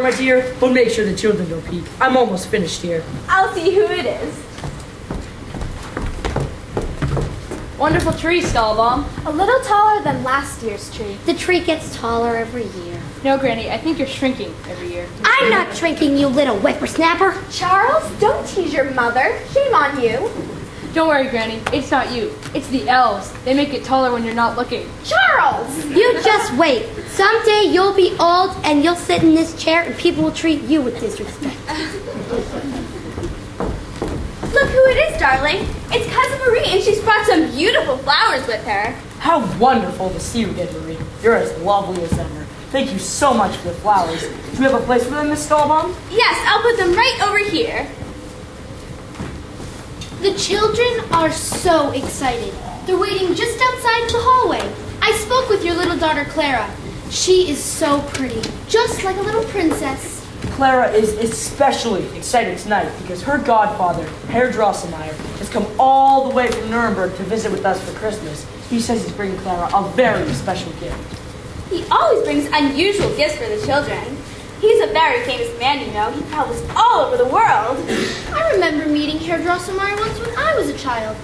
My dear, but make sure the children don't peek. I'm almost finished here. I'll see who it is. Wonderful tree, Stallbaum. A little taller than last year's tree. The tree gets taller every year. No, Granny, I think you're shrinking every year. I'm not shrinking, you little whippersnapper. Charles, don't tease your mother. Shame on you. Don't worry, Granny. It's not you. It's the elves. They make it taller when you're not looking. Charles! You just wait. Someday you'll be old and you'll sit in this chair and people will treat you with disrespect. Look who it is, darling. It's Cousin Marie, and she's brought some beautiful flowers with her. How wonderful to see you again, Marie. You're as lovely as ever. Thank you so much for the flowers. Do you have a place for them, Miss Stallbaum? Yes, I'll put them right over here. The children are so excited. They're waiting just outside the hallway. I spoke with your little daughter, Clara. She is so pretty, just like a little princess. Clara is especially excited tonight because her godfather, Herr Drosselmeyer, has come all the way from Nuremberg to visit with us for Christmas. He says he's bringing Clara a very special gift. He always brings unusual gifts for the children. He's a very famous man, you know. He travels all over the world. I remember meeting Herr Drosselmeyer once when I was a child.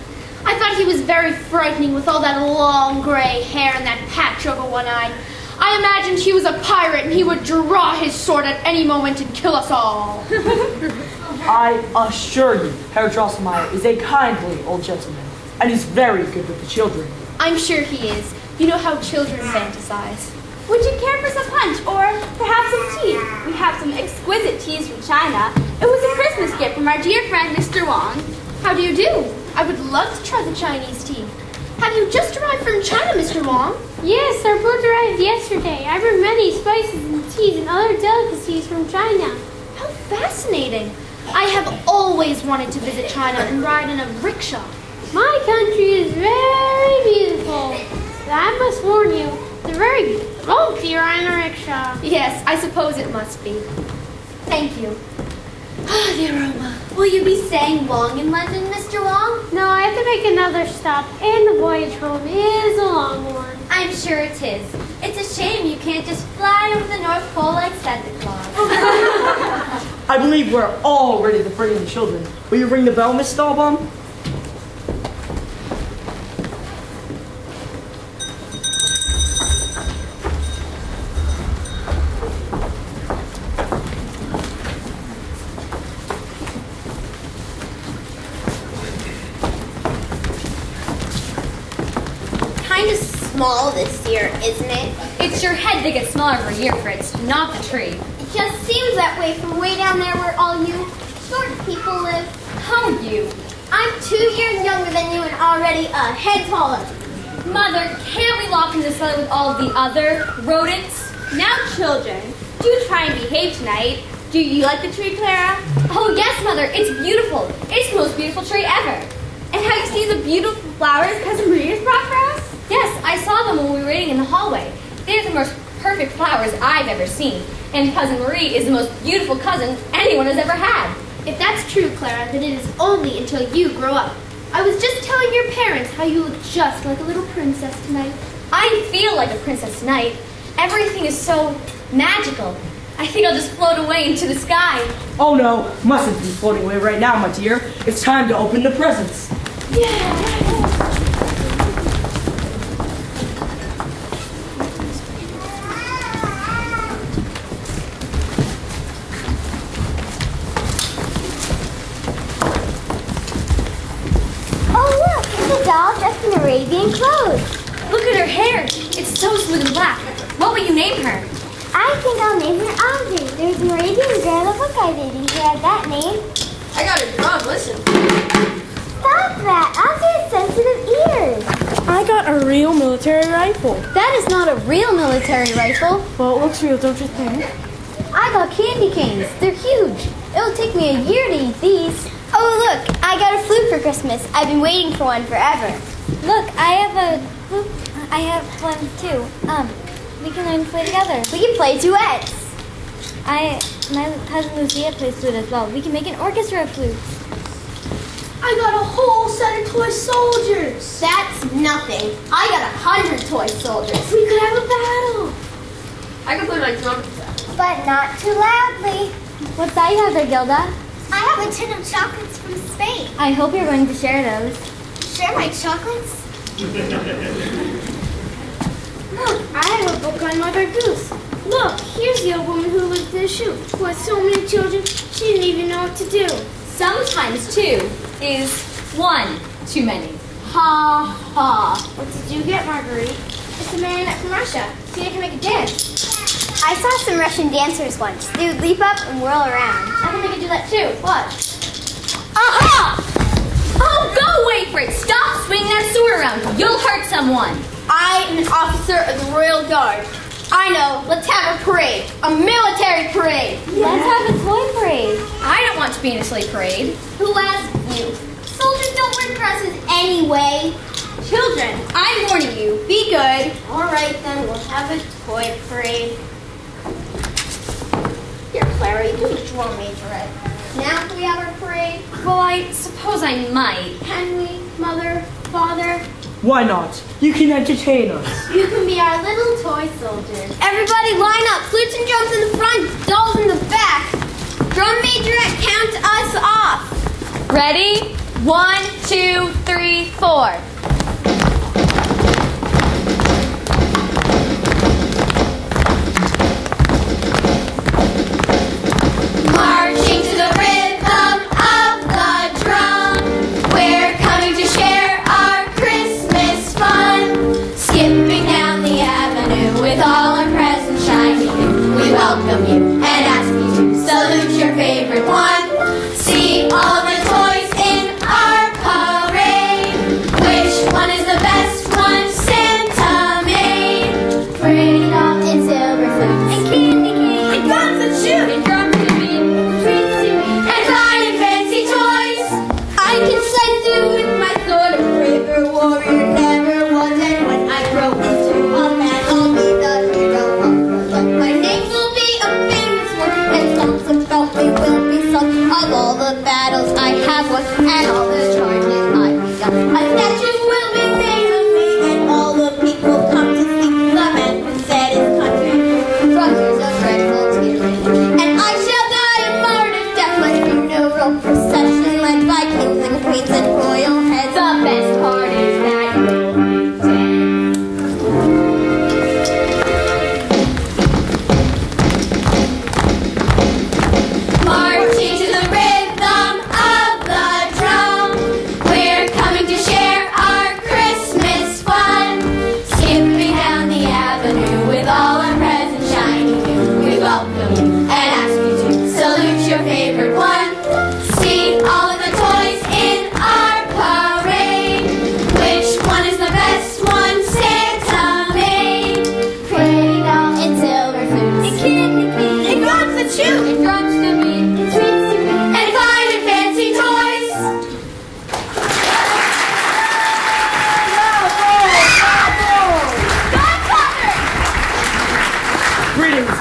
I thought he was very frightening with all that long gray hair and that patch over one eye. I imagined he was a pirate and he would draw his sword at any moment and kill us all. I assure you, Herr Drosselmeyer is a kindly old gentleman, and he's very good with the children. I'm sure he is. You know how children fantasize. Would you care for some punch or perhaps some tea? We have some exquisite teas from China. It was a Christmas gift from our dear friend, Mr. Wong. How do you do? I would love to try the Chinese tea. Have you just arrived from China, Mr. Wong? Yes, our boat arrived yesterday. I brought many spices and teas and other delicacies from China. How fascinating. I have always wanted to visit China and ride in a rickshaw. My country is very beautiful. But I must warn you, they're very bulky to ride in a rickshaw. Yes, I suppose it must be. Thank you. Ah, the aroma. Will you be staying long in London, Mr. Wong? No, I have to make another stop, and the voyage home is a long one. I'm sure it is. It's a shame you can't just fly over the North Pole like Santa Claus. I believe we're all ready to bring in the children. Will you ring the bell, Miss Stallbaum? Kind of small this year, isn't it? It's your head that gets smaller every year, Fritz, not the tree. It just seems that way from way down there where all you short people live. Oh, you. I'm 2 years younger than you and already a head taller. Mother, can't we lock in the cellar with all of the other rodents? Now, children, do try and behave tonight. Do you like the tree, Clara? Oh, yes, Mother, it's beautiful. It's the most beautiful tree ever. And have you seen the beautiful flowers Cousin Maria's brought for us? Yes, I saw them when we were waiting in the hallway. They're the most perfect flowers I've ever seen. And Cousin Marie is the most beautiful cousin anyone has ever had. If that's true, Clara, then it is only until you grow up. I was just telling your parents how you look just like a little princess tonight. I feel like a princess tonight. Everything is so magical. I think I'll just float away into the sky. Oh no, mustn't be floating away right now, my dear. It's time to open the presents. Oh look, it's a doll dressed in Arabian clothes. Look at her hair. It's so smooth and black. What will you name her? I think I'll name her Audrey. There's an Arabian girl in a book I read and she had that name. I got it wrong, listen. Stop that! Audrey has sensitive ears. I got a real military rifle. That is not a real military rifle. Well, it looks real, don't you think? I got candy canes. They're huge. It'll take me a year to eat these. Oh, look, I got a flute for Christmas. I've been waiting for one forever. Look, I have a flute. I have one too. We can learn to play together. We can play duets. My cousin Lucia plays flute as well. We can make an orchestra of flutes. I got a whole set of toy soldiers. That's nothing. I got 100 toy soldiers. We could have a battle. I can play my trumpet. But not too loudly. What's that you have there, Gilda? I have a tin of chocolates from Spain. I hope you're going to share those. Share my chocolates? Look, I have a book on Mother Goose. Look, here's the old woman who lived in a shoe, who had so many children, she didn't even know what to do. Sometimes 2 is 1 too many. Ha ha. What did you get, Marguerite? It's a marionette from Russia. See, I can make a dance. I saw some Russian dancers once. They would leap up and whirl around. I can make it do that too. Watch. Aha! Oh, go away, Fritz. Stop swinging that sword around. You'll hurt someone. I am an officer of the Royal Guard. I know. Let's have a parade. A military parade. Let's have a toy parade. I don't want to be in a sleigh parade. Who asked you? Soldiers don't wear dresses anyway. Children, I'm warning you. Be good. All right, then. We'll have a toy parade. Here, Clara, you do the drum majorette. Now can we have our parade? Well, I suppose I might. Can we, Mother, Father? Why not? You can entertain us. You can be our little toy soldiers. Everybody line up. Flutes and drums in the front, dolls in the back. Drum majorette, count us off. Ready? 1, 2, 3, 4. Marching to the rhythm of the drum. We're coming to share our Christmas fun. Skipping down the avenue with all our presents shining. We welcome you and ask you to salute your favorite one. See all the toys in our parade. Wish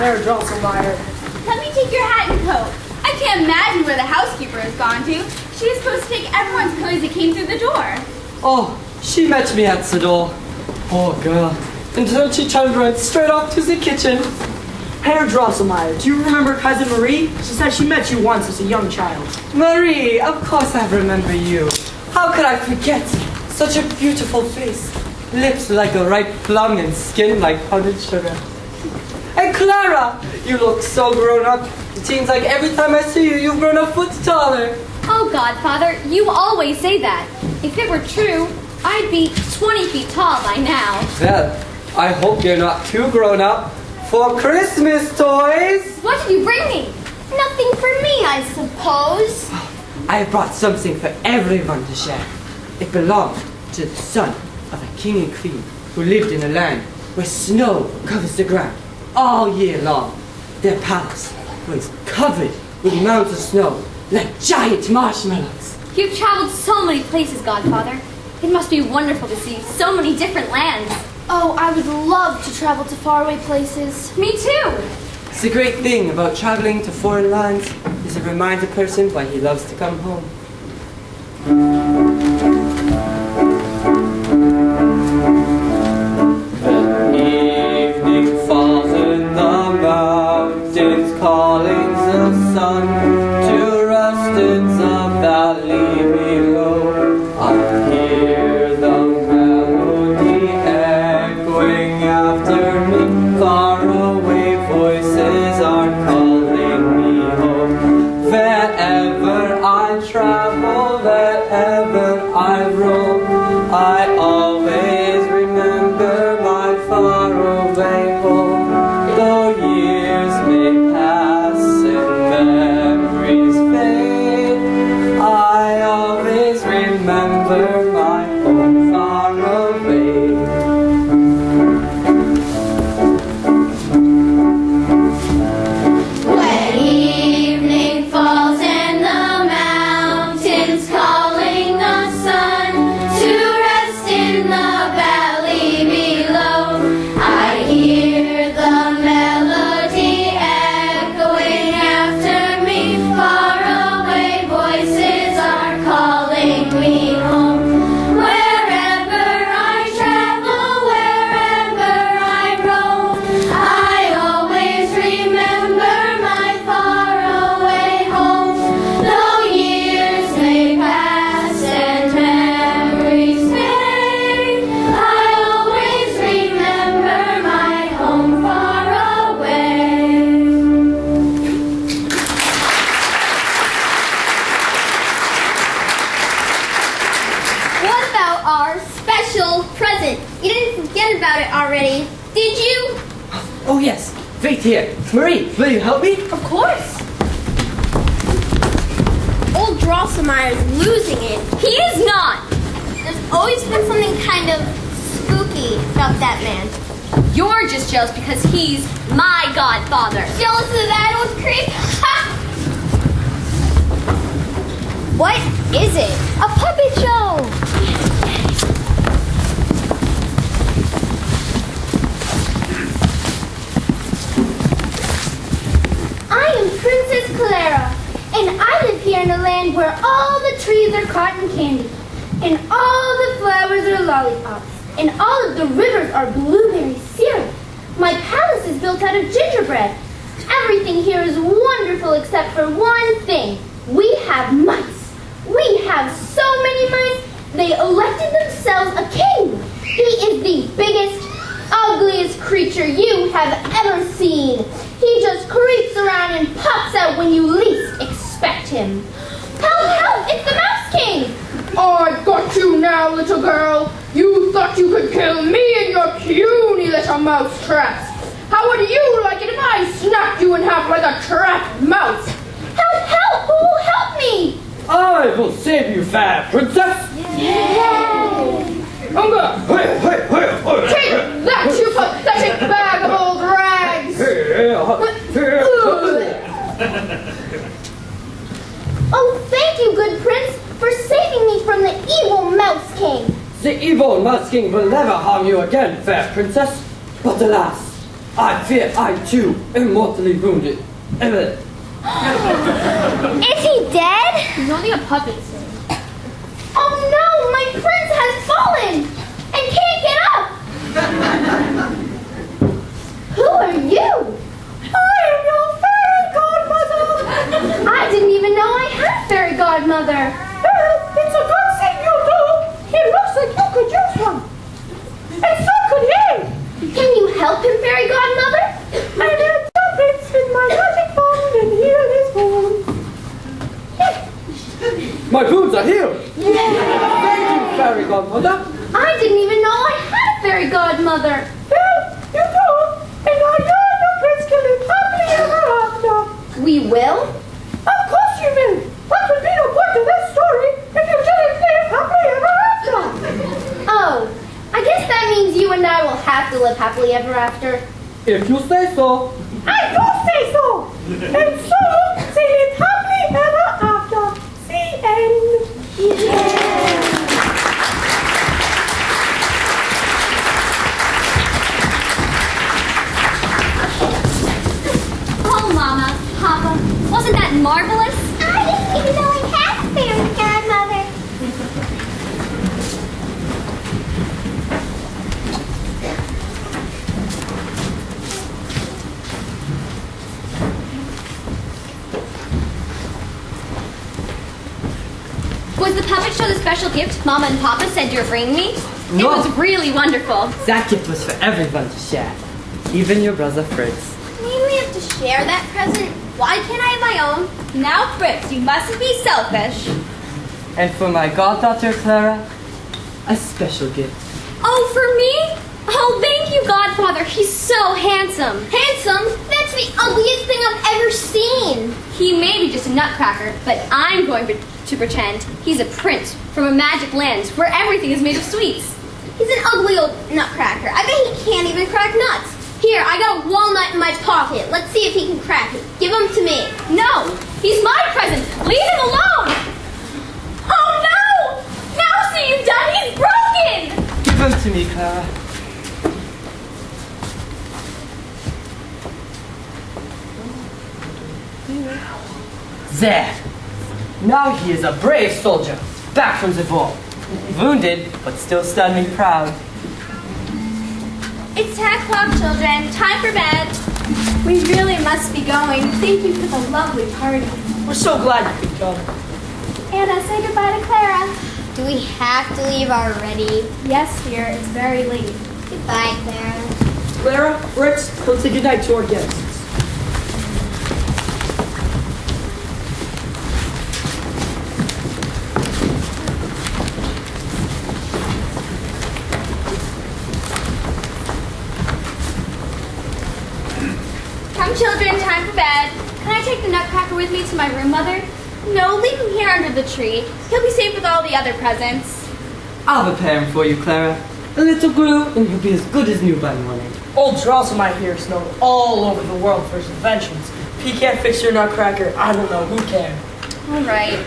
Herr Drosselmeyer. Let me take your hat and coat. I can't imagine where the housekeeper has gone to. She was supposed to take everyone's clothes that came through the door. Oh, she met me at the door. Poor girl. And then she turned right straight off to the kitchen. Herr Drosselmeyer, do you remember Cousin Marie? She said she met you once as a young child. Marie, of course I remember you. How could I forget? Such a beautiful face. Lips like a ripe plum and skin like powdered sugar. And Clara, you look so grown up. It seems like every time I see you, you've grown a foot taller. Oh, Godfather, you always say that. If it were true, I'd be 20 feet tall by now. Well, I hope you're not too grown up for Christmas toys. What did you bring me? Nothing for me, I suppose. I brought something for everyone to share. It belonged to the son of a king and queen who lived in a land where snow covers the ground all year long. Their palace was covered with mounds of snow like giant marshmallows. You've traveled so many places, Godfather. It must be wonderful to see so many different lands. Oh, I would love to travel to faraway places. Me too. The great thing about traveling to foreign lands is it reminds a person why he loves to come home. The evening falls in the mountains, calling the sun to rest in the valley below. I hear the melody echoing after me. Far away voices are calling me home. Wherever I travel, wherever I roam, I always remember my faraway home. Though years may pass and memories fade, I always remember my home far away. When evening falls and the mountains calling the sun to rest in the valley below, I hear the melody echoing after me. Far away voices are calling me home. Wherever I travel, wherever I roam, I always remember my faraway home. Though years may pass and memories fade, I always remember my home far away. What about our special present? You didn't forget about it already, did you? Oh yes, wait here. Marie, will you help me? Of course. Old Drosselmeyer's losing it. He is not. There's always been something kind of spooky about that man. You're just jealous because he's my Godfather. Jealous of that old creep? Ha! What is it? A puppet show! I am Princess Clara, and I live here in a land where all the trees are cotton candy, and all the flowers are lollipops, and all of the rivers are blueberry syrup. My palace is built out of gingerbread. Everything here is wonderful except for one thing. We have mice. We have so many mice, they elected themselves a king. He is the biggest, ugliest creature you have ever seen. He just creeps around and pops out when you least expect him. Help, help, it's the Mouse King! I got you now, little girl. You thought you could kill me and your puny little mouse traps. How would you like it if I snapped you in half like a trapped mouse? Help, help, who will help me? I will save you, fair princess. Unga! Take that, you pathetic bag of old rags! Oh, thank you, good prince, for saving me from the evil Mouse King. The evil Mouse King will never harm you again, fair princess. But alas, I fear I too am mortally wounded. Is he dead? He's only a puppet, sir. Oh no, my prince has fallen and can't get up. Who are you? I am your fairy godmother. I didn't even know I had a fairy godmother. Well, it's a good thing you do. It looks like you could use one. And so could he. Can you help him, fairy godmother? I did tuppence in my magic bond and heal his wounds. My wounds are healed. Thank you, fairy godmother. I didn't even know I had a fairy godmother. Well, you do. And now you and your prince can live happily ever after. We will? Of course you will. What would be the point of this story if you didn't live happily ever after? Oh, I guess that means you and I will have to live happily ever after. If you say so. I do say so. And so, they live happily ever after. The end. Oh, Mama, Papa, wasn't that marvelous? I didn't even know I had a fairy godmother. Was the puppet show the special gift Mama and Papa said you were bringing me? No. It was really wonderful. That gift was for everyone to share. Even your brother Fritz. Maybe we have to share that present. Why can't I have my own? Now, Fritz, you mustn't be selfish. And for my goddaughter Clara, a special gift. Oh, for me? Oh, thank you, Godfather. He's so handsome. Handsome? That's the ugliest thing I've ever seen. He may be just a nutcracker, but I'm going to pretend he's a prince from a magic land where everything is made of sweets. He's an ugly old nutcracker. I bet he can't even crack nuts. Here, I got a walnut in my pocket. Let's see if he can crack it. Give him to me. No, he's my present. Leave him alone. Oh, no! Now see you've done. He's broken. Give him to me, Clara. There. Now he is a brave soldier, back from the war. Wounded, but still standing proud. It's 10 o'clock, children. Time for bed. We really must be going. Thank you for the lovely party. We're so glad you could come. Anna, say goodbye to Clara. Do we have to leave already? Yes, dear. It's very late. Goodbye, Clara. Clara, Fritz, come say goodnight to our guests. Come, children. Time for bed. Can I take the Nutcracker with me to my room, Mother? No, leave him here under the tree. He'll be safe with all the other presents. I'll prepare him for you, Clara. A little glue, and he'll be as good as new by morning. Old Drosselmeyer here is known all over the world for his inventions. If he can't fix your Nutcracker, I don't know who can. All right.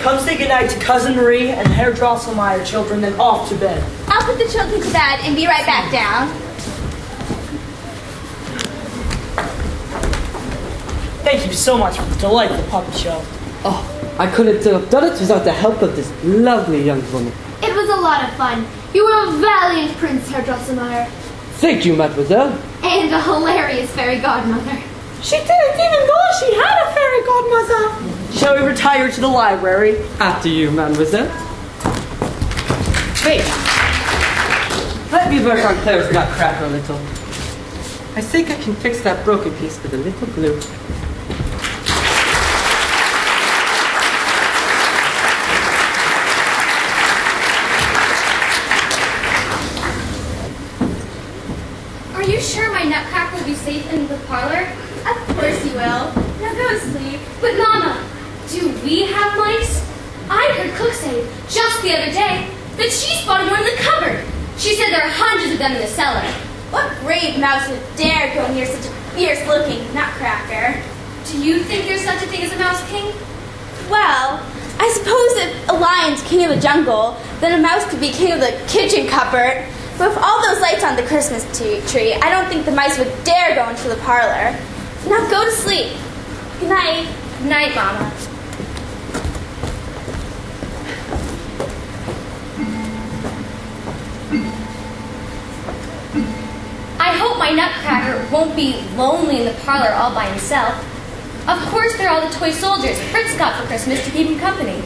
Come say goodnight to Cousin Marie and Herr Drosselmeyer, children, then off to bed. I'll put the children to bed and be right back down. Thank you so much for the delightful puppet show. Oh, I couldn't have done it without the help of this lovely young woman. It was a lot of fun. You were a valiant prince, Herr Drosselmeyer. Thank you, mademoiselle. And a hilarious fairy godmother. She didn't even know she had a fairy godmother. Shall we retire to the library? After you, mademoiselle. Wait. Let me work on Claire's Nutcracker a little. I think I can fix that broken piece with a little glue. Are you sure my Nutcracker will be safe in the parlor? Of course you will. Now go to sleep. But Mama, do we have mice? I heard Cook say just the other day that she spotted one in the cupboard. She said there are hundreds of them in the cellar. What brave mouse would dare go near such a fierce-looking Nutcracker? Do you think there's such a thing as a mouse king? Well, I suppose if a lion's king of the jungle, then a mouse could be king of the kitchen cupboard. But with all those lights on the Christmas tree, I don't think the mice would dare go into the parlor. Now go to sleep. Good night. Good night, Mama. I hope my Nutcracker won't be lonely in the parlor all by himself. Of course, there are all the toy soldiers Fritz got for Christmas to keep him company.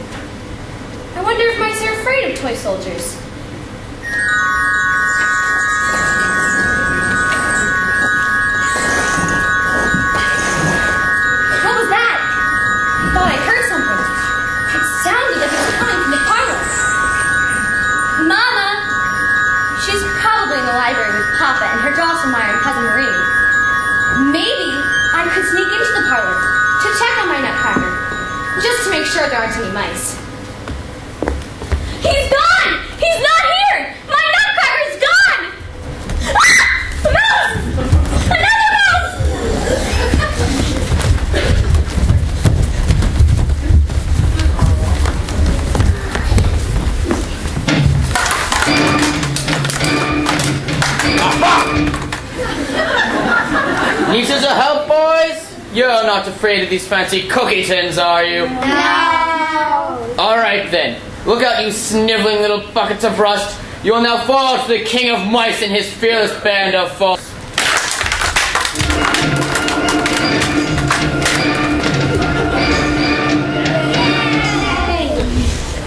I wonder if mice are afraid of toy soldiers. What was that? I thought I heard something. It sounded like it was coming from the parlor. Mama! She's probably in the library with Papa and her Drosselmeyer and Cousin Marie. Maybe I could sneak into the parlor to check on my Nutcracker, just to make sure there aren't any mice. He's gone! He's not here! My Nutcracker's gone! Ah! A mouse! Another mouse! Need some help, boys? You're not afraid of these fancy cookie tins, are you? No. Alright then. Look out, you sniveling little buckets of rust. You will now fall to the king of mice and his fearless band of foes.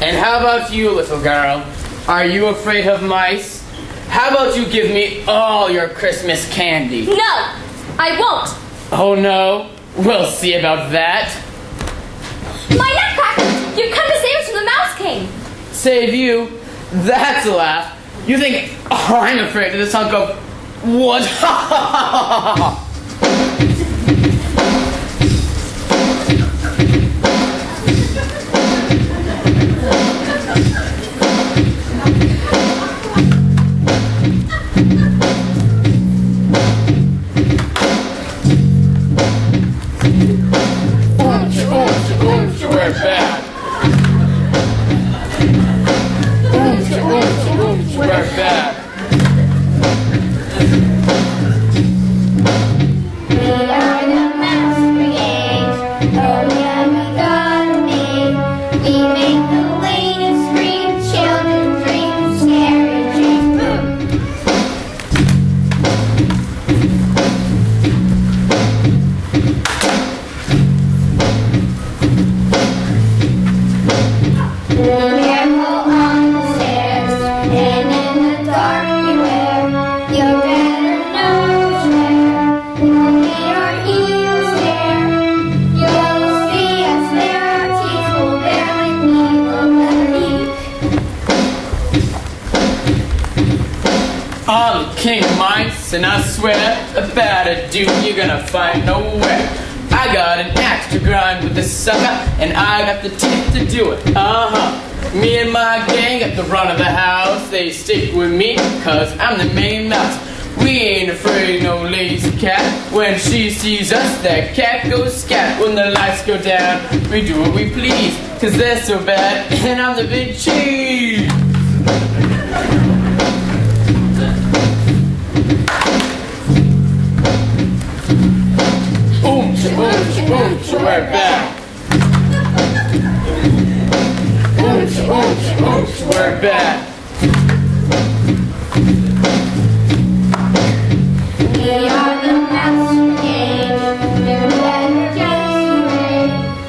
And how about you, little girl? Are you afraid of mice? How about you give me all your Christmas candy? No! I won't! Oh no? We'll see about that. My Nutcracker! You've come to save us from the Mouse King! Save you? That's a laugh. You think I'm afraid of this hunk of wood? We're back. We're back. We are the Mouse Brigade. Oh yeah, we got a name. We make the ladies scream, children dream, scary dreams. Boom. Careful on the stairs, and in the dark beware. You better know which way. You'll get our evil stare. You'll see us there, our teeth will barely meet underneath. I'm the king of mice, and I swear, about a dude you're gonna find nowhere. I got an axe to grind with this sucker, and I got the teeth to do it. Me and my gang at the run of the house, they stick with me, cause I'm the main mouse. We ain't afraid no lazy cat. When she sees us, that cat goes scat. When the lights go down, we do what we please, cause they're so bad, and I'm the big cheese. We're back. We're back. We are the Mouse Brigade. We're better just away.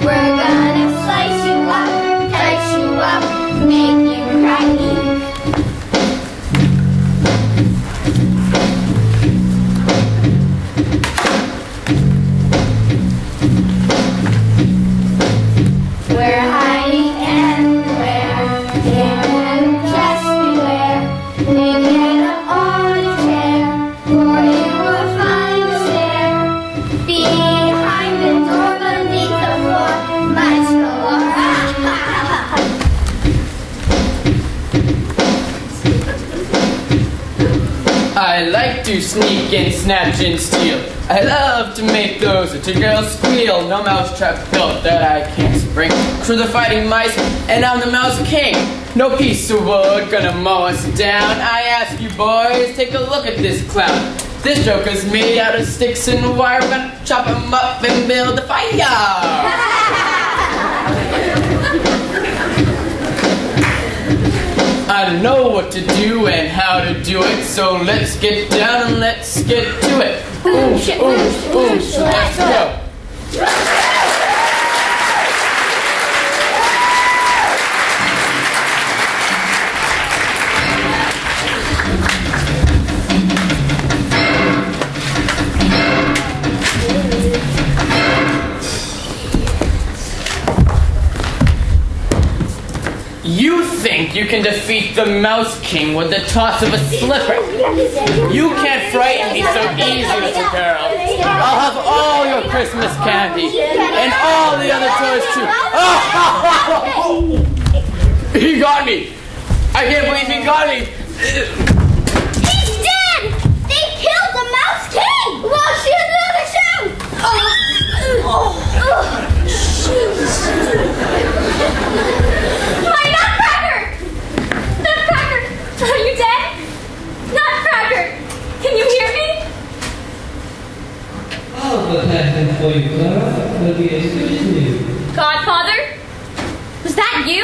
We're gonna slice you up, dice you up, make you cry. We're hiding everywhere. And just beware. We get up on a chair, for you will find us there. Behind the door, beneath the floor, mice galore. I I like to sneak and snatch and steal. I love to make those little girls squeal. No mousetrap built that I can't spring. Crew the fighting mice, and I'm the mouse king. No piece of wood gonna mow us down. I ask you boys, take a look at this clown. This joker's made out of sticks and wire. We're gonna chop him up and build a fire. I know what to do and how to do it, so let's get down and let's get to it. Let's go. You think you can defeat the Mouse King with the toss of a slipper? You can't frighten me so easy, little girl. I'll have all your Christmas candy and all the other toys too. He got me! I can't believe he got me! He's dead! They killed the Mouse King! Well, she had another show! My Nutcracker! Nutcracker! Are you dead? Nutcracker! Can you hear me? I'll put that in for you, Clara. It'll be as good as new. Godfather? Was that you?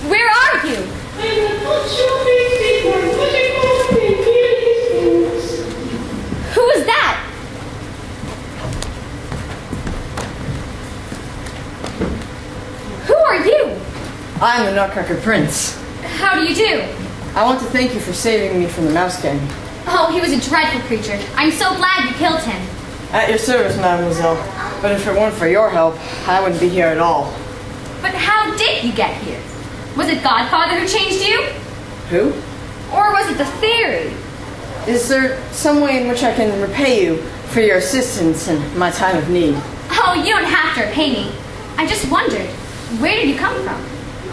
Where are you? Who was that? Who are you? I'm the Nutcracker Prince. How do you do? I want to thank you for saving me from the Mouse King. Oh, he was a dreadful creature. I'm so glad you killed him. At your service, mademoiselle. But if it weren't for your help, I wouldn't be here at all. But how did you get here? Was it Godfather who changed you? Who? Or was it the fairy? Is there some way in which I can repay you for your assistance in my time of need? Oh, you don't have to repay me. I just wondered, where did you come from?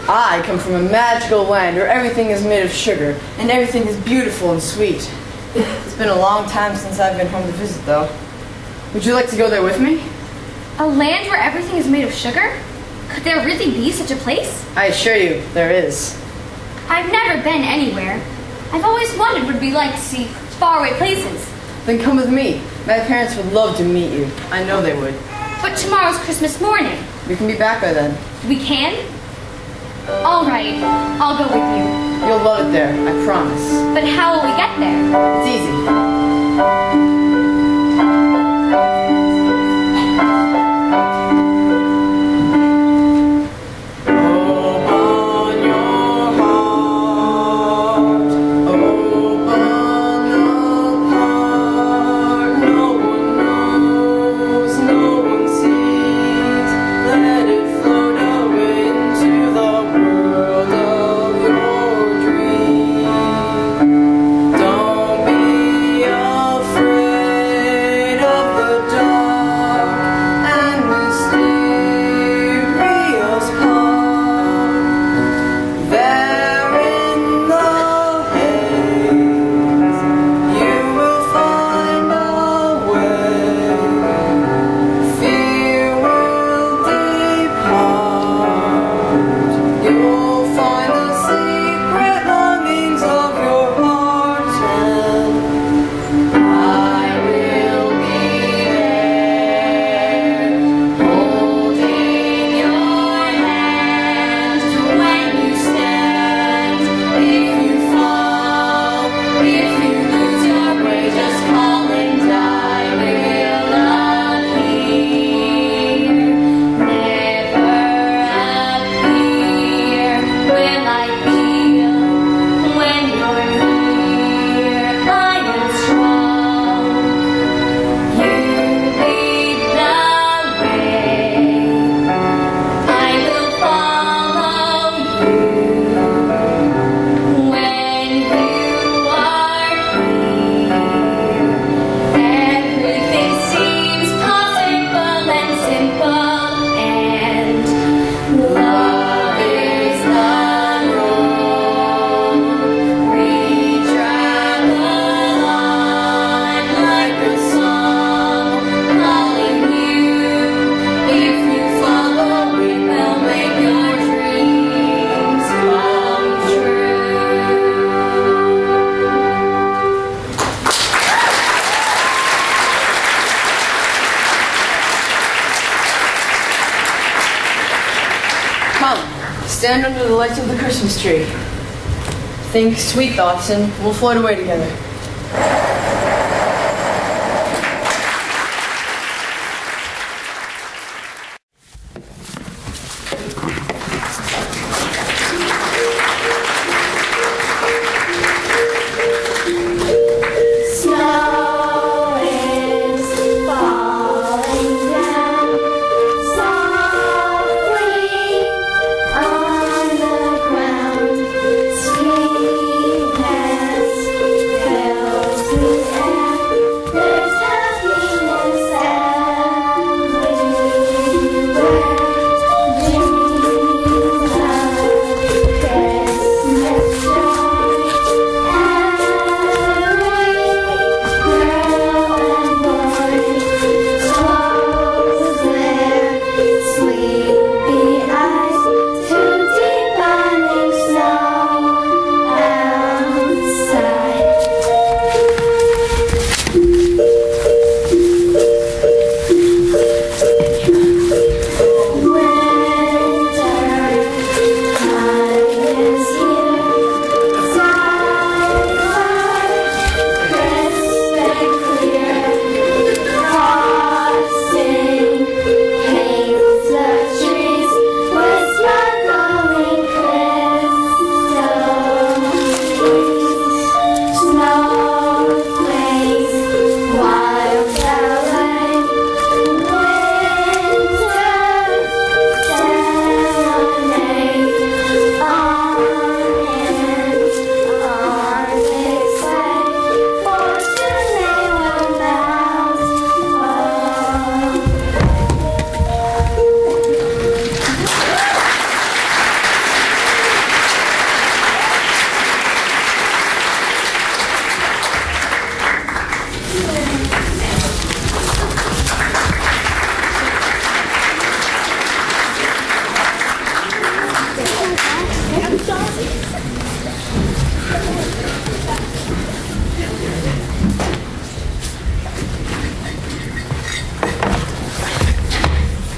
I come from a magical land where everything is made of sugar and everything is beautiful and sweet. It's been a long time since I've been home to visit, though. Would you like to go there with me? A land where everything is made of sugar? Could there really be such a place? I assure you, there is. I've never been anywhere. I've always wondered what it would be like to see faraway places. Then come with me. My parents would love to meet you. I know they would. But tomorrow's Christmas morning. We can be back by then. We can? All right, I'll go with you. You'll love it there, I promise. But how will we get there? It's easy. Don't be afraid. stand under the lights of the Christmas tree. Think sweet thoughts and we'll float away together.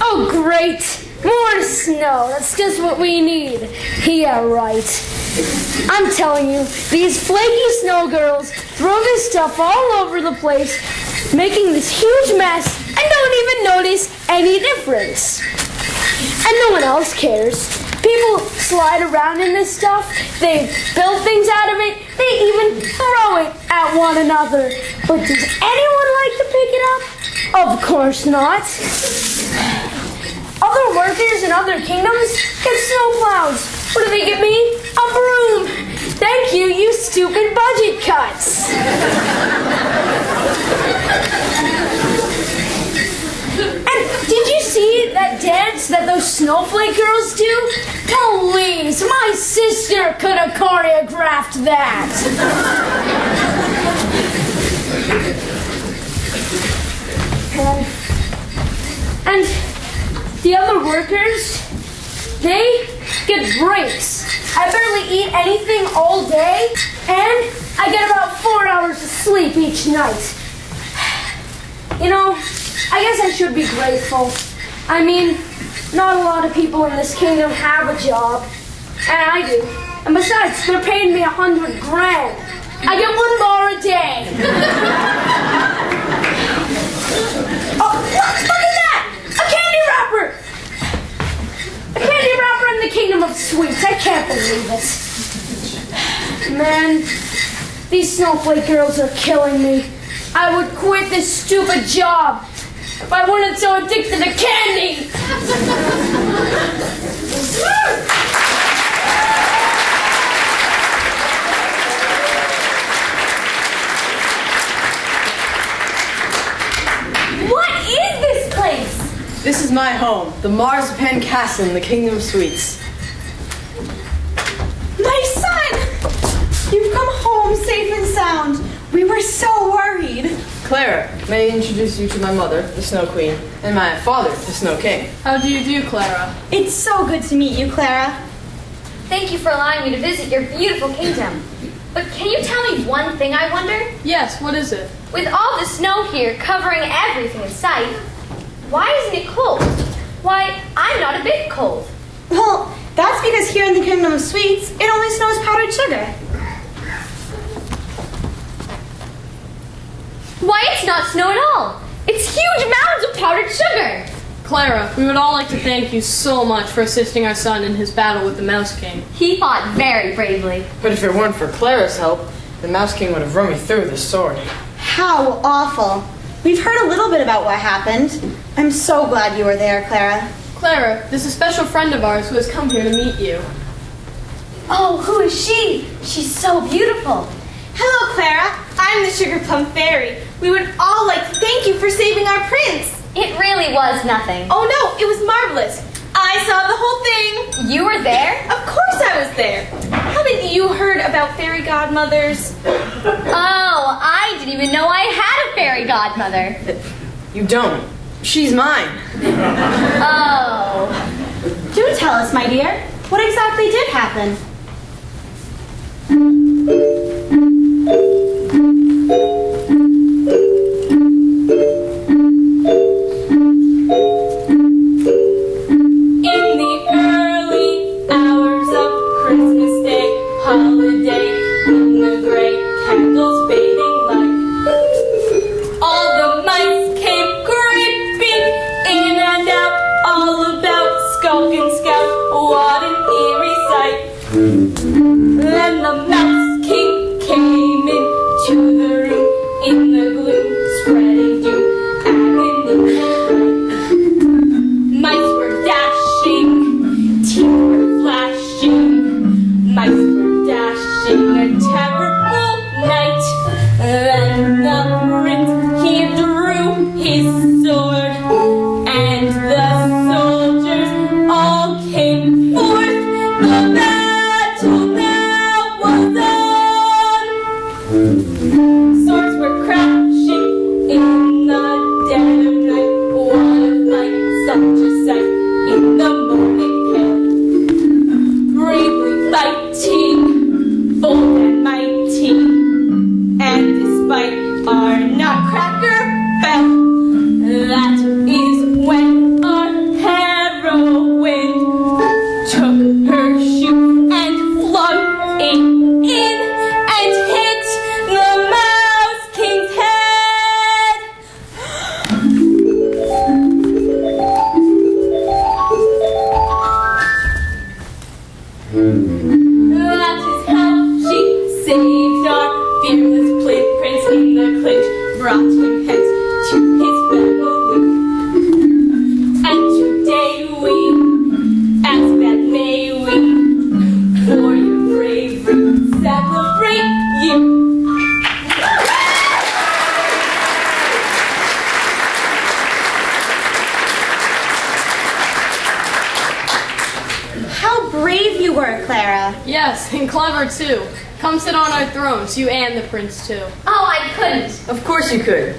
Oh, great! More snow. That's just what we need. Yeah, right. I'm telling you, these flaky snow girls throw this stuff all over the place, making this huge mess, and don't even notice any difference. And no one else cares. People slide around in this stuff, they build things out of it, they even throw it at one another. But does anyone like to pick it up? Of course not. Other workers in other kingdoms get snowplows. What do they get me? A broom. Thank you, you stupid budget cuts. And did you see that dance that those snowflake girls do? Please, my sister could have choreographed that. And the other workers, they get breaks. I barely eat anything all day, and I get about 4 hours of sleep each night. You know, I guess I should be grateful. I mean, not a lot of people in this kingdom have a job, and I do. And besides, they're paying me $100 grand. I get 1 bar a day. Oh, look at that! A candy wrapper! A candy wrapper in the kingdom of sweets. I can't believe it. Man, these snowflake girls are killing me. I would quit this stupid job if I weren't so addicted to candy. What is this place? This is my home, the Marzipan Castle in the Kingdom of Sweets. My son! You've come home safe and sound. We were so worried. Clara, may I introduce you to my mother, the Snow Queen, and my father, the Snow King. How do you do, Clara? It's so good to meet you, Clara. Thank you for allowing me to visit your beautiful kingdom. But can you tell me one thing, I wonder? Yes, what is it? With all the snow here covering everything in sight, why isn't it cold? Why, I'm not a bit cold. Well, That's because here in the Kingdom of Sweets, it only snows powdered sugar. Why, it's not snow at all. It's huge mounds of powdered sugar. Clara, we would all like to thank you so much for assisting our son in his battle with the Mouse King. He fought very bravely. But if it weren't for Clara's help, the Mouse King would have run me through with his sword. How awful. We've heard a little bit about what happened. I'm so glad you were there, Clara. Clara, there's a special friend of ours who has come here to meet you. Oh, who is she? She's so beautiful. Hello, Clara. I'm the Sugar Plum Fairy. We would all like to thank you for saving our prince. It really was nothing. Oh no, it was marvelous. I saw the whole thing. You were there? Of course I was there. Haven't you heard about fairy godmothers? Oh, I didn't even know I had a fairy godmother. You don't. She's mine. Oh. Do tell us, my dear. What exactly did happen? Then the Mouse King came into the room in the gloom, spreading doom, agony and fright. Mice were dashing, teeth were flashing, mice were dashing, a terrible night. Then the prince, he drew his sword, and the soldiers all came forth. The battle now was on. Swords were crashing in the dead of night. What a fight, such a sight in the morning pale. Bravely fighting, bold and mighty, and despite our Nutcracker fell, that is when our heroine took her shoe and flung it in and hit the Mouse King's head. That is how she saved our fearless prince in the clinch, brought him hence to his family. And today we, as that may we, for your bravery celebrate you. How brave you were, Clara. Yes, and clever too. Come sit on our thrones, you and the prince too. Oh, I couldn't. Of course you could.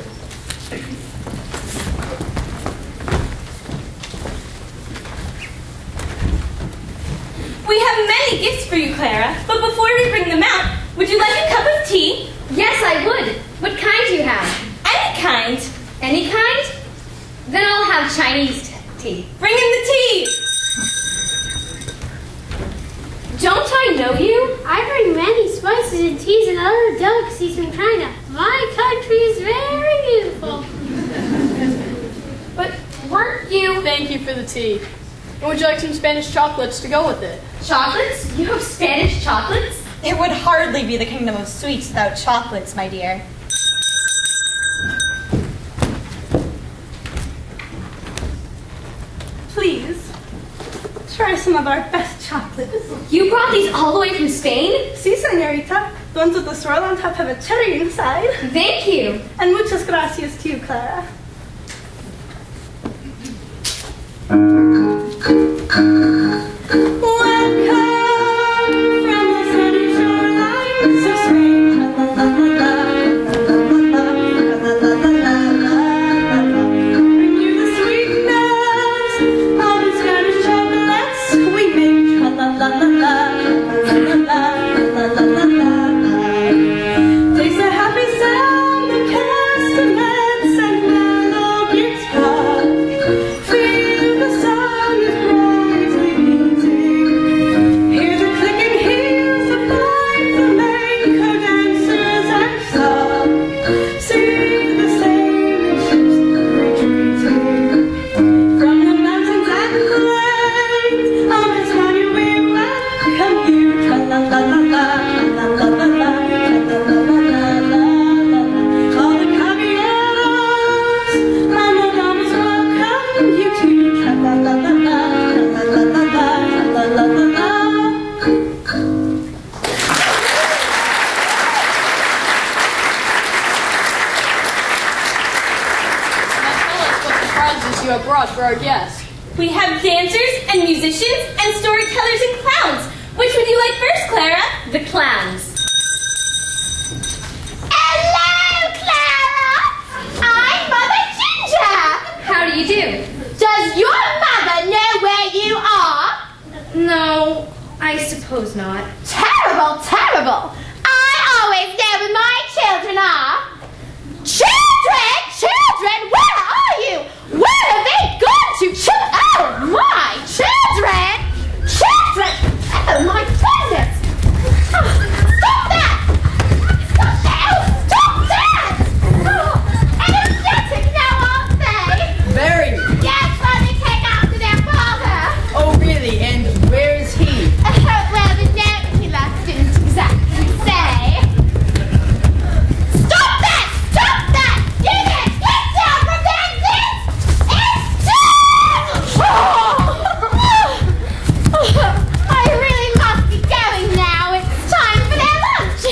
We have many gifts for you, Clara, but before we bring them out, would you like a cup of tea? Yes, I would. What kind do you have? Any kind. Any kind? Then I'll have Chinese tea. Bring in the tea. Don't I know you? I bring many spices and teas and other delicacies from China. My country is very beautiful. But weren't you... Thank you for the tea. And would you like some Spanish chocolates to go with it? Chocolates? You have Spanish chocolates? It would hardly be the Kingdom of Sweets without chocolates, my dear. Please, try some of our best chocolates. You brought these all the way from Spain? Si, señorita. The ones with the swirl on top have a cherry inside. Thank you. And muchas gracias to you, Clara. Feel the sun. you have brought for our guest. We have dancers and musicians and storytellers and clowns. Which would you like first, Clara? The clowns. Hello, Clara! I'm Mother Ginger! How do you do? Does your mother know where you are? No, I suppose not. Terrible, terrible! I always know where my children are. Children! Children! Where are you? Where have they gone to? Oh, my children! Children! Oh, my goodness! Oh, stop that! Stop that! Oh, stop that! Oh, energetic now, aren't they? Very. Yes, well, they take after their father. Oh, really? And where is he? Well, the note he left didn't exactly say. Stop that! Stop that! Get it! Get down from there! It's I really must be going now. It's time for their lunch.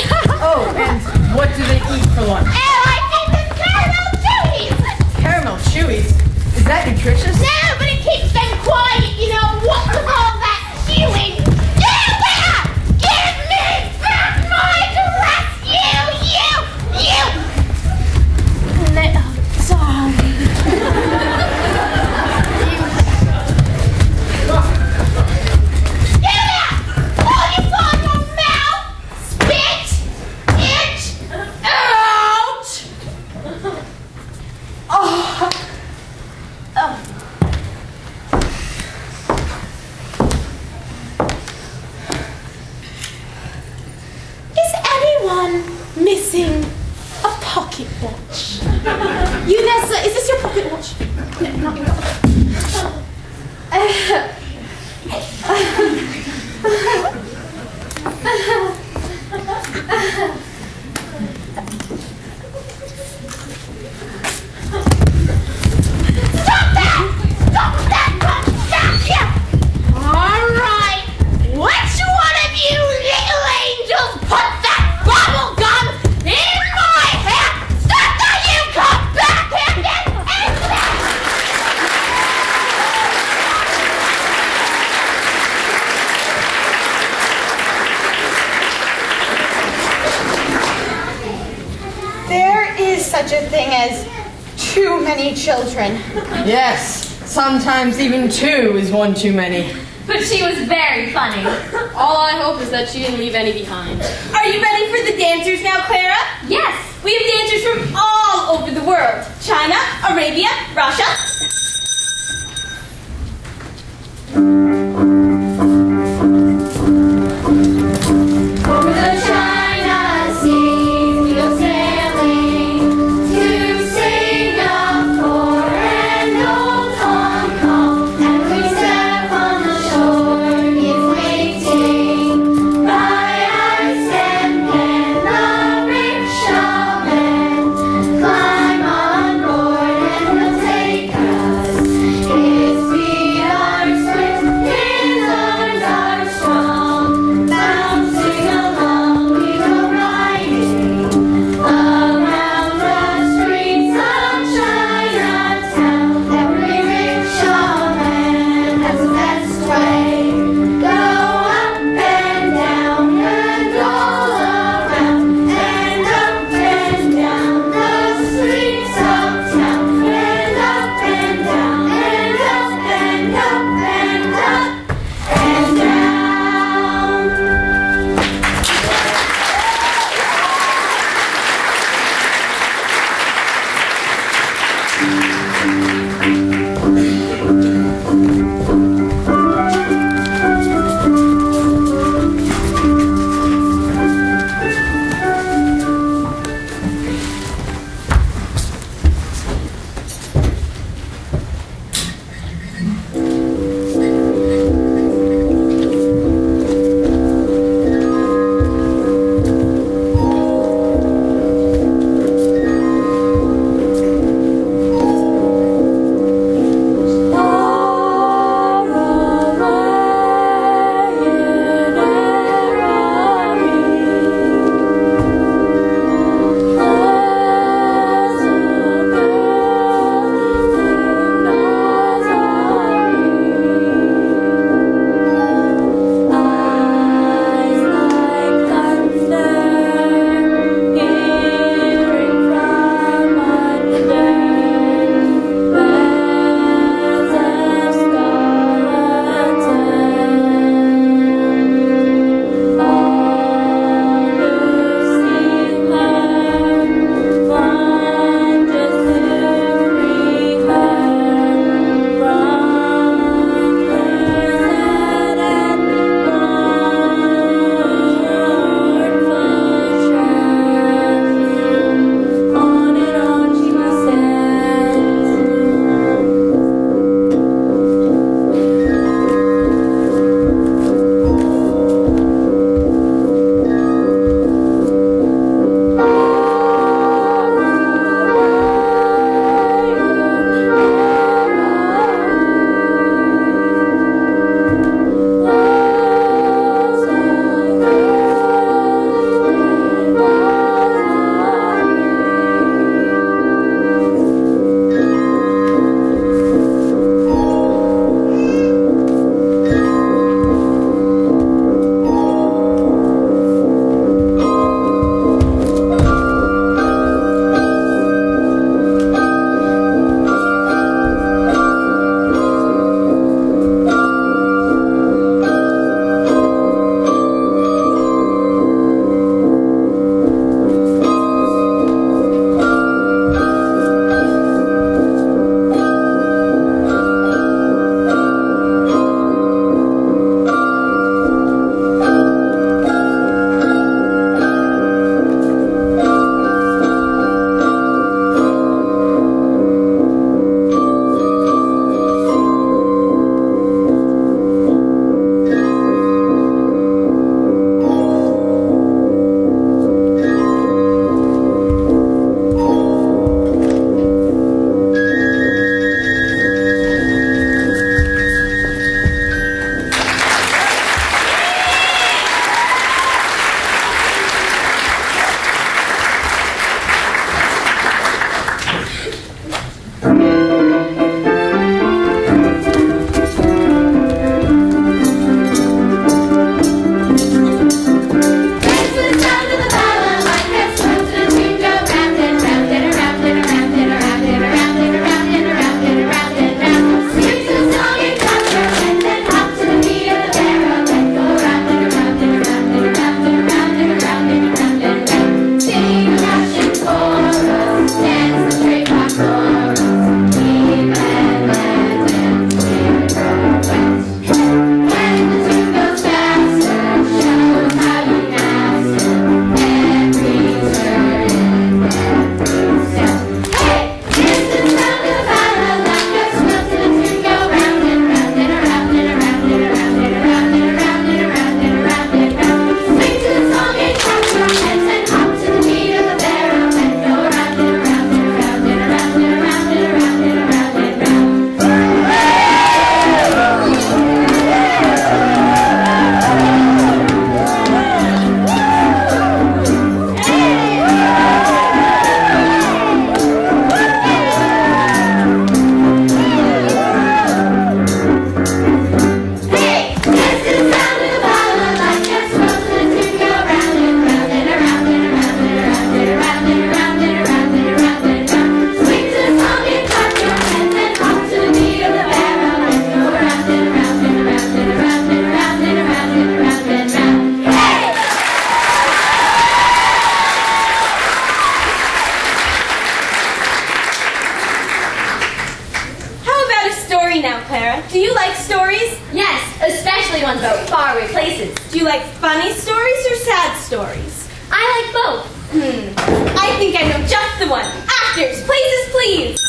Oh, and what do they eat for lunch? Oh, I think it's caramel chewies. Caramel chewies? Is that nutritious? No, but it keeps them quiet, you know. What with all that chewing? You there! Give me back my dress! You! Little darling. You there! All you got in your mouth! Spit it out! Is anyone missing a pocket watch? You there, sir? Is this your pocket watch? No, not your Stop that! Stop that! Stop here! All right. Which one of you little angels put that bubble gum in my hair? Stop that! You come back here and There is such a thing as too many children. Yes. Sometimes even two is one too many. But she was very funny. All I hope is that she didn't leave any behind. Are you ready for the dancers now, Clara? Yes. We have dancers from all over the world. China, Arabia, Russia. Over the China Sea, we go sailing to Singapore and old Hong Kong. And we step on the shore, it's waiting by our sand and Do you like stories? Yes, especially ones about faraway places. Do you like funny stories or sad stories? I like both. I think I know just the one. Actors, places, please.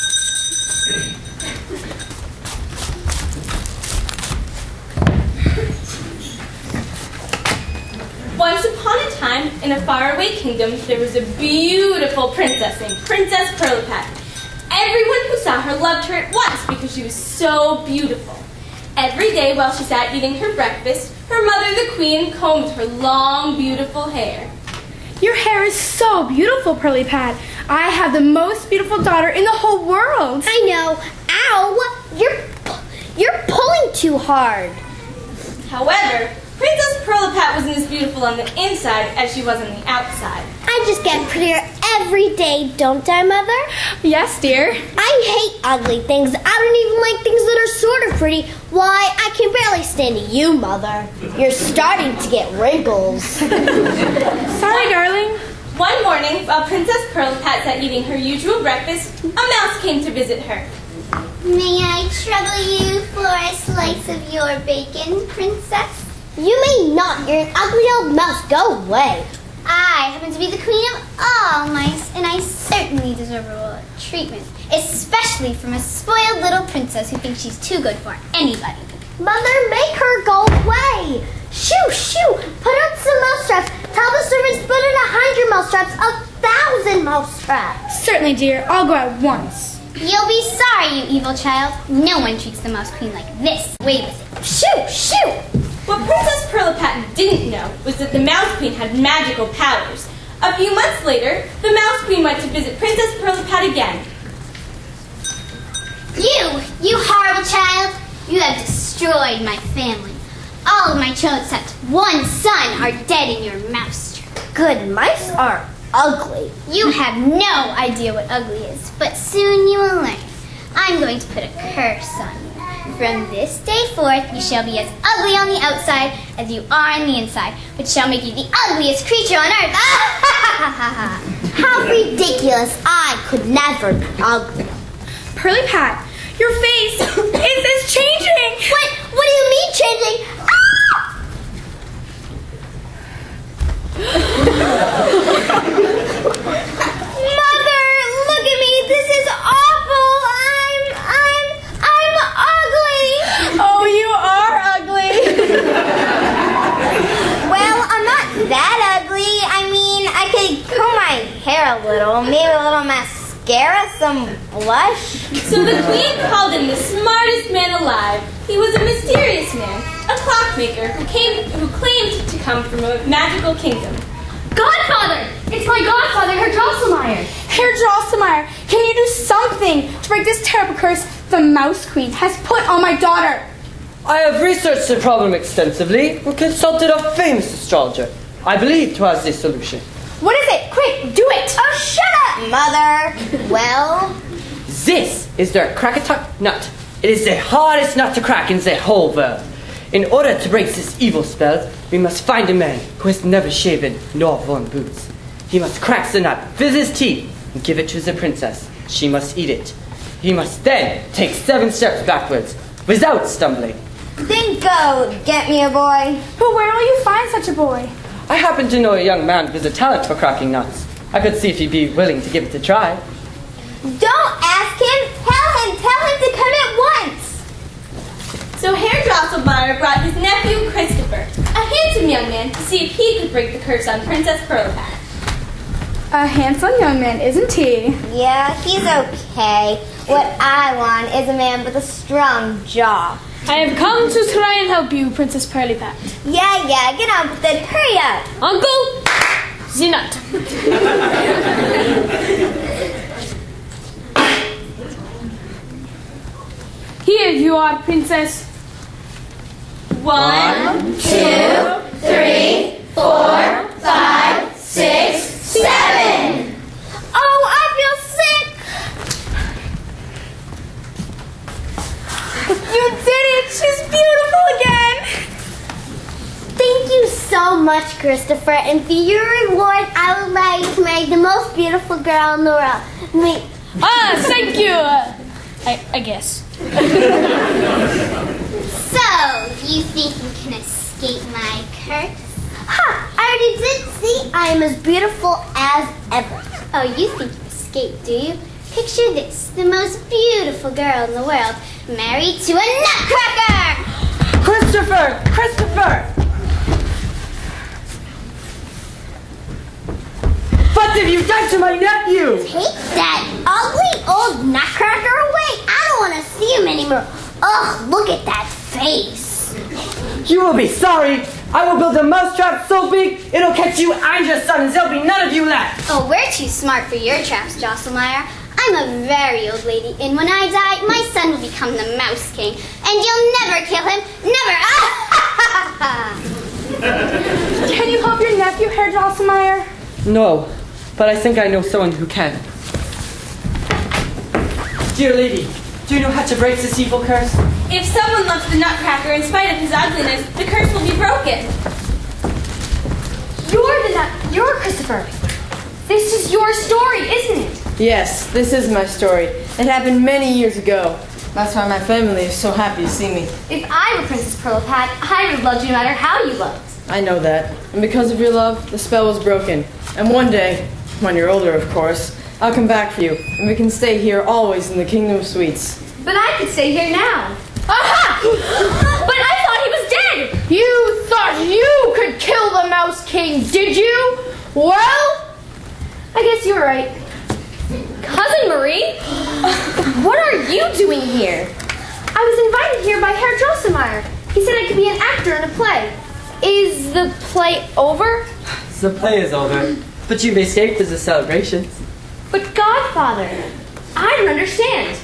Once upon a time, in a faraway kingdom, there was a beautiful princess named Princess Curlypat. Everyone who saw her loved her at once because she was so beautiful. Every day while she sat eating her breakfast, her mother, the queen, combed her long, beautiful hair. Your hair is so beautiful, Curlypat. I have the most beautiful daughter in the whole world. I know. Ow! You're pulling too hard. However, Princess Curlypat wasn't as beautiful on the inside as she was on the outside. I just get prettier every day, don't I, Mother? Yes, dear. I hate ugly things. I don't even like things that are sort of pretty. Why, I can barely stand you, Mother. You're starting to get wrinkles. Sorry, darling. One morning, while Princess Curlypat sat eating her usual breakfast, a mouse came to visit her. May I trouble you for a slice of your bacon, Princess? You may not. You're an ugly old mouse. Go away. I happen to be the queen of all mice, and I certainly deserve a treatment, especially from a spoiled little princess who thinks she's too good for anybody. Mother, make her go away. Shoo, shoo. Put on some mouse traps. Tell the servants put in 100 mouse traps, 1,000 mouse traps. Certainly, dear. I'll go at once. You'll be sorry, you evil child. No one treats the mouse queen like this. Wait with it. Shoo, shoo. What Princess Curlypat didn't know was that the Mouse Queen had magical powers. A few months later, the Mouse Queen went to visit Princess Curlypat again. You horrible child! You have destroyed my family. All of my children except one son are dead in your mouse trap. Good mice are ugly. You have no idea what ugly is, but soon you will learn. I'm going to put a curse on you. From this day forth, you shall be as ugly on the outside as you are on the inside, which shall make you the ugliest creature on earth. How ridiculous! I could never be ugly. Curlypat, your face is changing. What do you mean changing? Mother, look at me. This is awful. I'm ugly. Oh, you are ugly. Well, I'm not that ugly. I mean, I could comb my hair a little, maybe a little mascara, some blush. So the queen called in the smartest man alive. He was a mysterious man, a clockmaker who claimed to come from a magical kingdom. Godfather! It's my godfather, Herr Drosselmeyer. Herr Drosselmeyer, Can you do something to break this terrible curse the Mouse Queen has put on my daughter? I have researched the problem extensively and consulted a famous astrologer. I believe to has the solution. What is it? Quick, do it! Oh, shut up, Mother. Well? This is the Crackatuck nut. It is the hardest nut to crack in the whole world. In order to break this evil spell, we must find a man who has never shaven nor worn boots. He must crack the nut with his teeth and give it to the princess. She must eat it. He must then take 7 steps backwards without stumbling. Then go get me a boy. But where will you find such a boy? I happen to know a young man with a talent for cracking nuts. I could see if he'd be willing to give it a try. Don't ask him. Tell him to come at once. So Herr Drosselmeyer brought his nephew Christopher, a handsome young man, to see if he could break the curse on Princess Perlipat. A handsome young man, isn't he? Yeah, he's okay. What I want is a man with a strong jaw. I have come to try and help you, Princess Perlipat. Yeah, get on with it. Hurry up. Uncle, the nut. Here you are, Princess. 1, 2, 3, 4, 5, 6, 7. Oh, I feel sick. You did it! She's beautiful again! Thank you so much, Christopher. And for your reward, I would like to make the most beautiful girl in the world. Thank you. I guess. So, you think you can escape my curse? Ha! I already did see I am as beautiful as ever. Oh, you think you escaped, do you? Picture this, the most beautiful girl in the world, married to a Nutcracker! Christopher! Christopher! What have you done to my nephew? Take that ugly old Nutcracker away! I don't want to see him anymore. Ugh, look at that face. You will be sorry. I will build a mousetrap so big it'll catch you and your son, and there'll be none of you left. Oh, we're too smart for your traps, Drosselmeyer. I'm a very old lady, and when I die, my son will become the Mouse King, and you'll never kill him. Never! Can you help your nephew, Herr Drosselmeyer? No, but I think I know someone who can. Dear lady, do you know how to break this evil curse? If someone loves the Nutcracker in spite of his ugliness, the curse will be broken. You're Christopher. This is your story, isn't it? Yes, this is my story. It happened many years ago. That's why my family is so happy to see me. If I were Princess Perlipat, I would have loved you no matter how you loved. I know that. And because of your love, the spell was broken. And one day, when you're older, of course, I'll come back for you, and we can stay here always in the Kingdom of Sweets. But I could stay here now. Aha! But I thought he was dead! You thought you could kill the Mouse King, did you? Well, I guess you're right. Cousin Marie? What are you doing here? I was invited here by Herr Drosselmeyer. He said I could be an actor in a play. Is the play over? The play is over, but you may stay for the celebrations. But Godfather, I don't understand.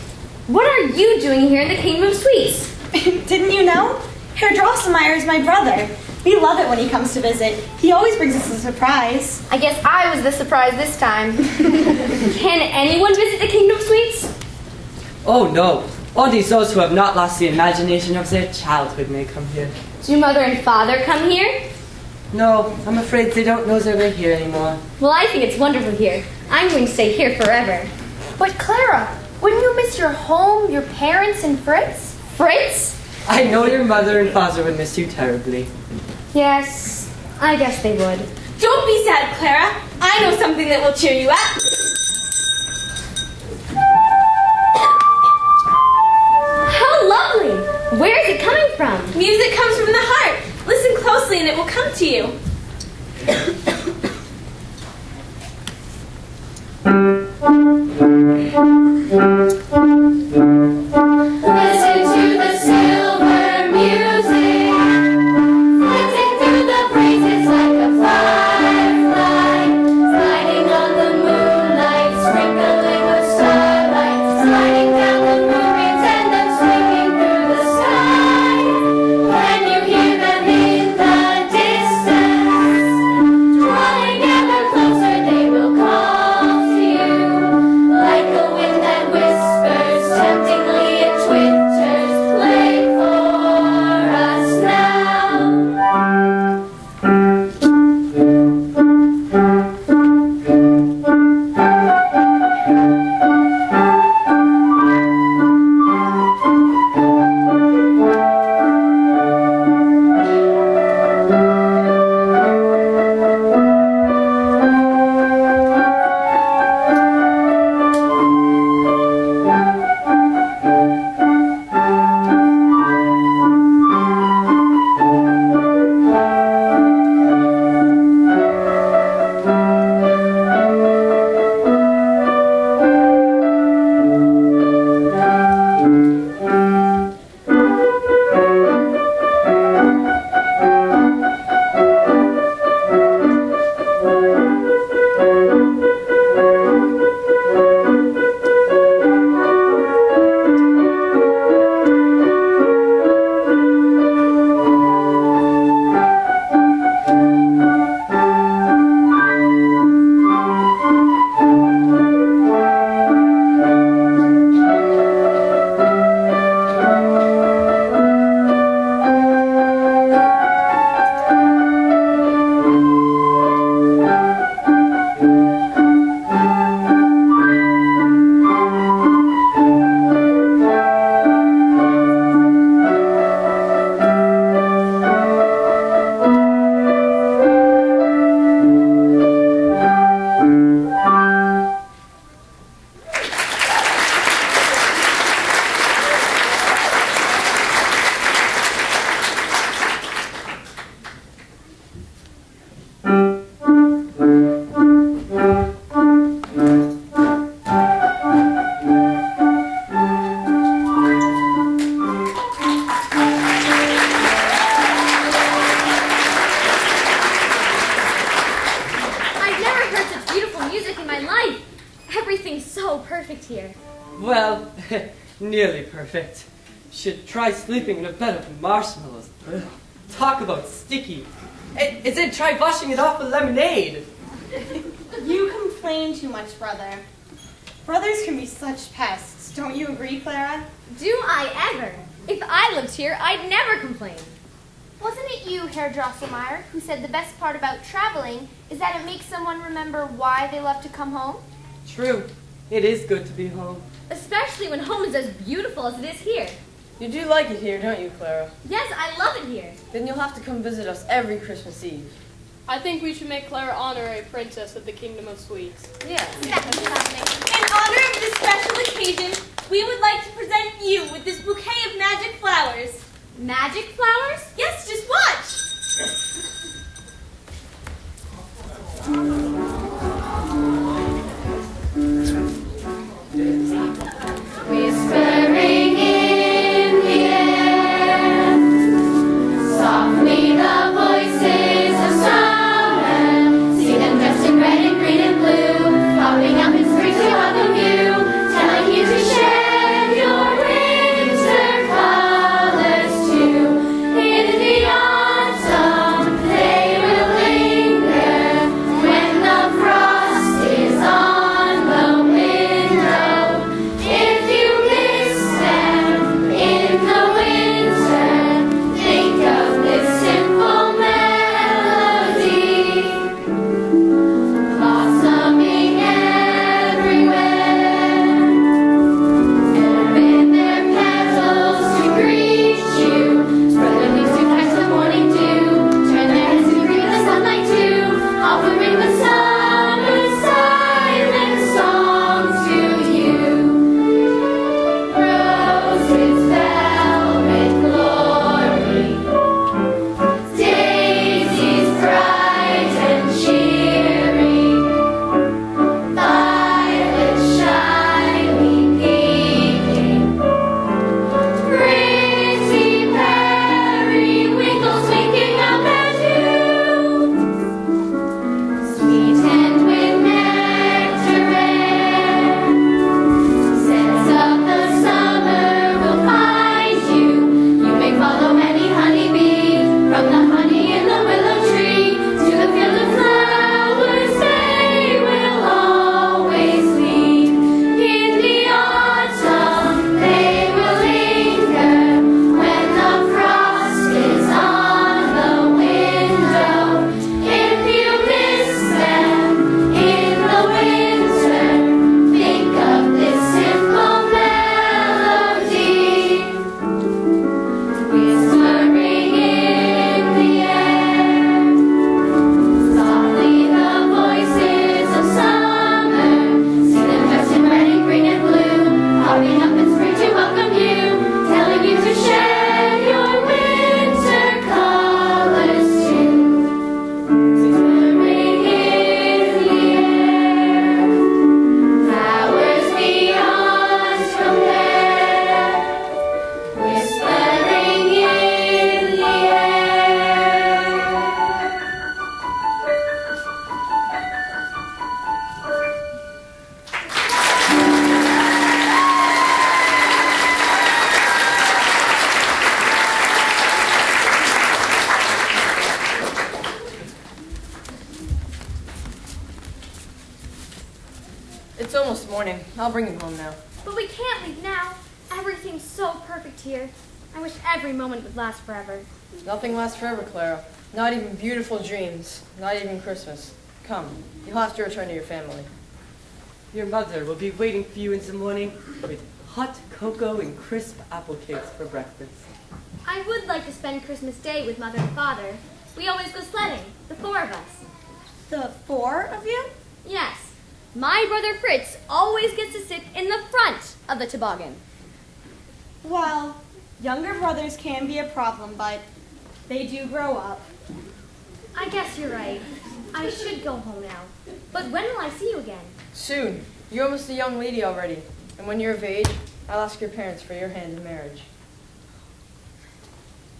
What are you doing here in the Kingdom of Sweets? Didn't you know? Herr Drosselmeyer is my brother. We love it when he comes to visit. He always brings us a surprise. I guess I was the surprise this time. Can anyone visit the Kingdom of Sweets? Oh no, only those who have not lost the imagination of their childhood may come here. Do Mother and Father come here? No, I'm afraid they don't know their way here anymore. Well, I think it's wonderful here. I'm going to stay here forever. but Clara, wouldn't you miss your home, your parents, and Fritz? Fritz? I know your mother and father would miss you terribly. Yes, I guess they would. Don't be sad, Clara. I know something that will cheer you up. How lovely! Where is it coming from? Music comes from the heart. Listen closely and it will come to you. Listen to the silver music, flitting through the breezes like a firefly, sliding on the moonlight, sprinkling with stars. Everything's so perfect here. Well, nearly perfect. Should try sleeping in a bed of marshmallows. Ugh. Talk about sticky. It's in try washing it off with lemonade. You complain too much, brother. Brothers can be such pests. Don't you agree, Clara? Do I ever? If I lived here, I'd never complain. Wasn't it you, Herr Drosselmeyer, who said the best part about traveling is that it makes someone remember why they love to come home? True. It is good to be home. Especially when home is as beautiful as it is here. You do like it here, don't you, Clara? Yes, I love it here. Then you'll have to come visit us every Christmas Eve. I think we should make Clara honorary princess of the Kingdom of Sweets. Yes. In honor of this special occasion, we would like to present you with this bouquet of magic flowers. Magic flowers? Yes, just watch. Whispering in the air, softly the voices of summer. See them dressed in red and green and blue, popping up in spring to welcome you, telling you to share your winter colors too. In the autumn they will linger, when the frost is on the window. If you miss them in the winter, think of this simple melody, blossoming everywhere. Open their petals to greet you, spread their leaves to catch the morning dew, turn their heads to greet the sunlight too, offering the summer silent song to you. Roses, velvet glory, daisies bright and cheery, violets shyly peeping, pretty periwinkles winking up at you. Sweet and with nectar rare, scents of the summer will find you. You may follow any honeybee, from the honey in the willow tree to the field of flowers they will always lead. In the autumn they will linger, when the frost is on the window. If you miss them in the winter, think of this simple melody, whispering in the air. Softly the voices of summer, see them dressed in red and green and blue, popping up in spring to welcome you, telling you to share your winter colors too. Whispering in the air, flowers beyond compare. Whispering in the air. It's almost morning. I'll bring you home now. But we can't leave now. Everything's so perfect here. I wish every moment would last forever. Nothing lasts forever, Clara. Not even beautiful dreams. Not even Christmas. Come, you'll have to return to your family. Your mother will be waiting for you in the morning with hot cocoa and crisp apple cakes for breakfast. I would like to spend Christmas Day with Mother and Father. We always go sledding, the four of us. The four of you? Yes. My brother Fritz always gets to sit in the front of the toboggan. Well, younger brothers can be a problem, but they do grow up. I guess you're right. I should go home now. But when will I see you again? Soon. You're almost a young lady already. And when you're of age, I'll ask your parents for your hand in marriage.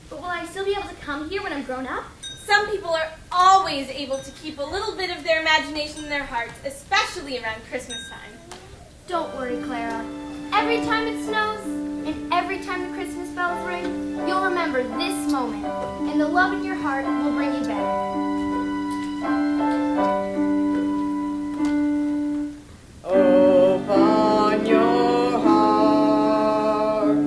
But will I still be able to come here when I'm grown up? Some people are always able to keep a little bit of their imagination in their hearts, especially around Christmas time. Don't worry, Clara. Every time it snows and every time the Christmas bells ring, you'll remember this moment, and the love in your heart will bring you back. Open your heart,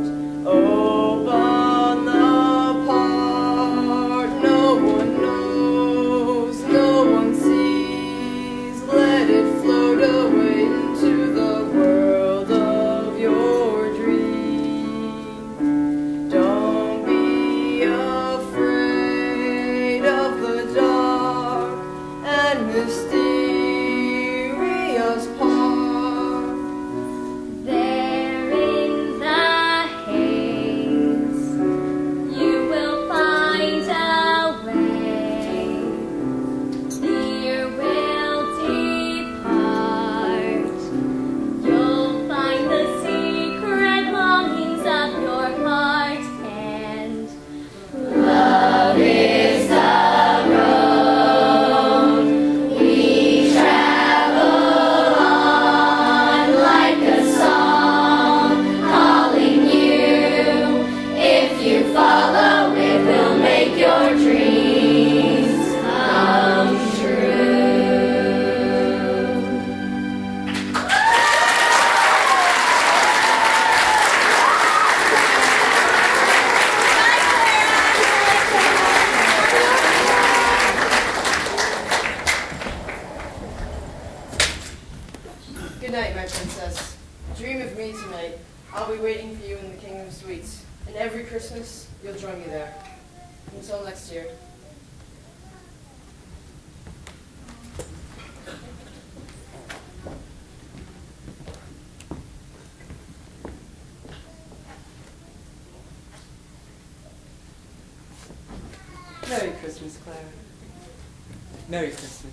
open the part. No one knows, no one sees. Let it float away into the world of your dream. Don't be afraid of the dark and mysterious part. There in the haze, you will find a way. Fear will depart. You'll find the secret longings of your heart, and love is the road we travel on, like a song calling you. If you follow, it will make your dreams come true. Good night, my princess. Dream of me tonight. I'll be waiting for you in the Kingdom Suites. And every Christmas, you'll join me there. Until next year. Merry Christmas, Clara. Merry Christmas.